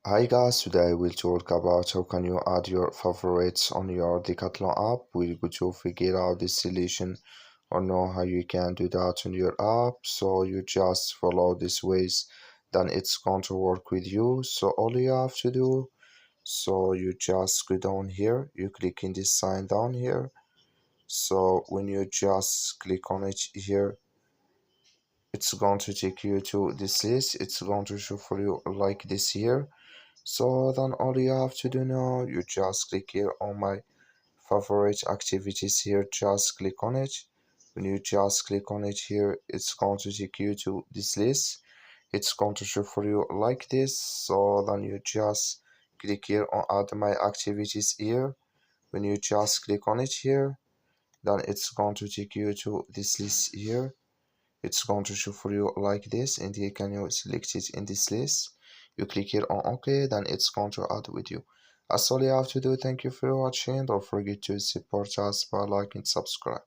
Hi guys, today we'll talk about how can you add your favorites on your Decathlon app. We're going to figure out this solution or know how you can do that on your app. So you just follow these ways, then it's going to work with you. So all you have to do, so you just go down here, you click in this sign down here. So when you just click on it here, it's going to take you to this list. It's going to show for you like this here. So then all you have to do now, you just click here on my favorite activities here, just click on it. When you just click on it here, it's going to take you to this list. It's going to show for you like this. So then you just click here on add my activities here. When you just click on it here, then it's going to take you to this list here. It's going to show for you like this, and you can you select it in this list. You click here on OK, then it's going to add with you. That's all you have to do. Thank you for watching. Don't forget to support us by liking and subscribe.